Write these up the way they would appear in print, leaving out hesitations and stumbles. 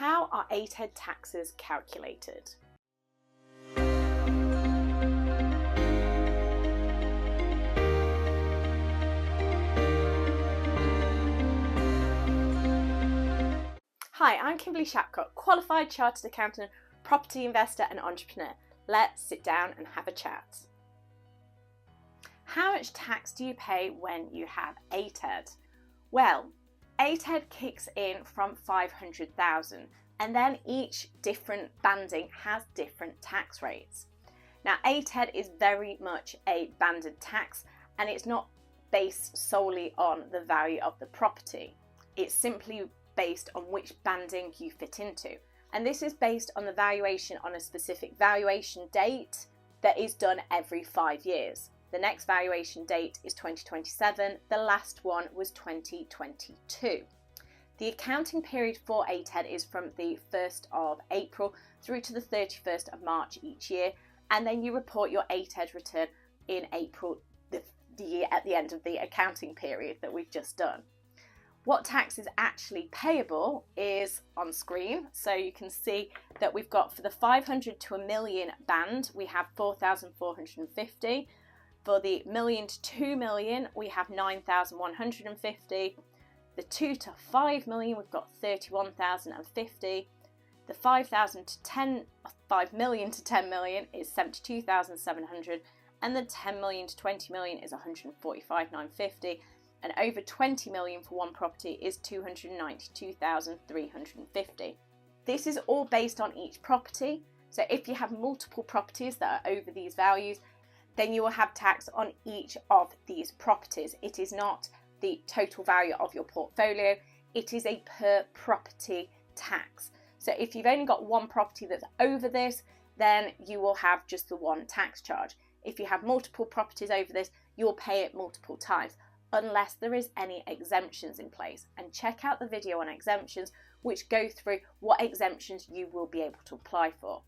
How are ATED taxes calculated? Hi, I'm Kimberly Shapcotts, qualified chartered accountant, property investor and entrepreneur. Let's sit down and have a chat. How much tax do you pay when you have ATED? Well, ATED kicks in from 500,000 and then each different banding has different tax rates. Now ATED is very much a banded tax and it's not based solely on the value of the property. It's simply based on which banding you fit into. And this is based on the valuation on a specific valuation date that is done every 5 years. The next valuation date is 2027, the last one was 2022. The accounting period for ATED is from the 1st of April through to the 31st of March each year, and then you report your ATED return in April, the year at the end of the accounting period that we've just done. What tax is actually payable is on screen, so you can see that we've got for the 500 to a million band we have 4,450. For the million to 2 million we have 9,150. The 2 to 5 million we've got 31,050. The 5 million to 10 million is 72,700, and the 10 million to 20 million is 145,950. And over 20 million for one property is 292,350. This is all based on each property. So if you have multiple properties that are over these values, then you will have tax on each of these properties. It is not the total value of your portfolio, it is a per property tax. So if you've only got one property that's over this, then you will have just the one tax charge. If you have multiple properties over this, you'll pay it multiple times, unless there is any exemptions in place. And check out the video on exemptions, which go through what exemptions you will be able to apply for.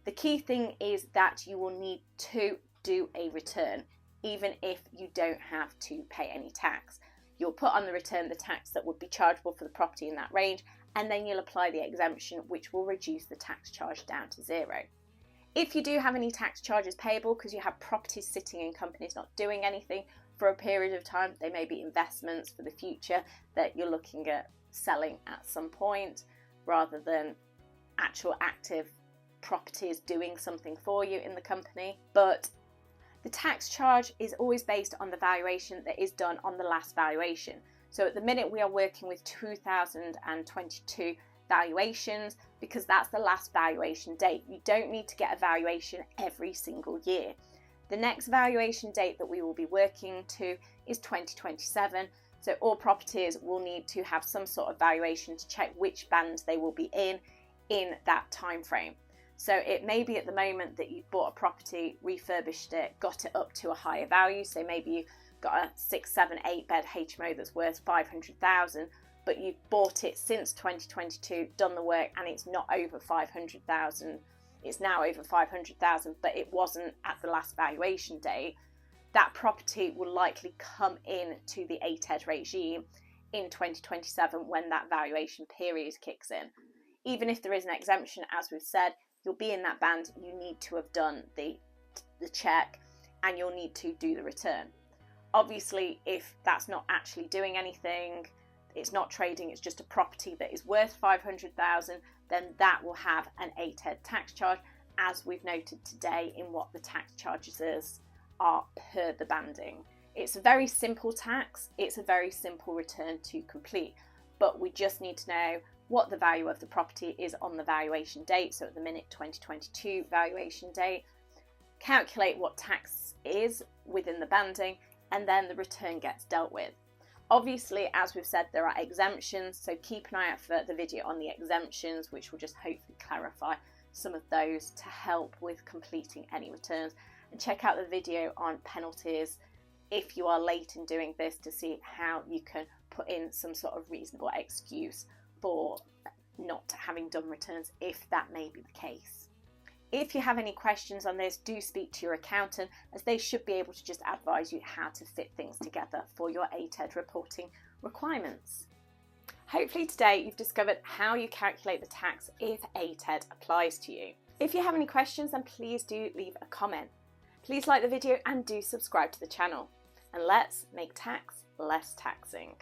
The key thing is that you will need to do a return, even if you don't have to pay any tax. You'll put on the return the tax that would be chargeable for the property in that range, and then you'll apply the exemption, which will reduce the tax charge down to zero. If you do have any tax charges payable because you have properties sitting in companies not doing anything for a period of time, they may be investments for the future that you're looking at selling at some point, rather than actual active properties doing something for you in the company. But the tax charge is always based on the valuation that is done on the last valuation. So at the minute we are working with 2022 valuations because that's the last valuation date. You don't need to get a valuation every single year. The next valuation date that we will be working to is 2027. So all properties will need to have some sort of valuation to check which band they will be in that time frame. So it may be at the moment that you've bought a property, refurbished it, got it up to a higher value. So maybe you've got a 6, 7, 8 bed HMO that's worth 500,000, but you've bought it since 2022, done the work, and it's not over 500,000. It's now over 500,000, but it wasn't at the last valuation date. That property will likely come in to the ATED regime in 2027 when that valuation period kicks in. Even if there is an exemption, as we've said, you'll be in that band, you need to have done the check and you'll need to do the return. Obviously, if that's not actually doing anything, it's not trading, it's just a property that is worth 500,000, then that will have an ATED tax charge, as we've noted today in what the tax charges are per the banding. It's a very simple tax, it's a very simple return to complete, but we just need to know what the value of the property is on the valuation date, so at the minute 2022 valuation date, calculate what tax is within the banding, and then the return gets dealt with. Obviously, as we've said, there are exemptions, so keep an eye out for the video on the exemptions, which will just hopefully clarify some of those to help with completing any returns. And check out the video on penalties if you are late in doing this, to see how you can put in some sort of reasonable excuse for not having done returns, if that may be the case. If you have any questions on this, do speak to your accountant, as they should be able to just advise you how to fit things together for your ATED reporting requirements. Hopefully today you've discovered how you calculate the tax if ATED applies to you. If you have any questions, then please do leave a comment. Please like the video and do subscribe to the channel. And let's make tax less taxing.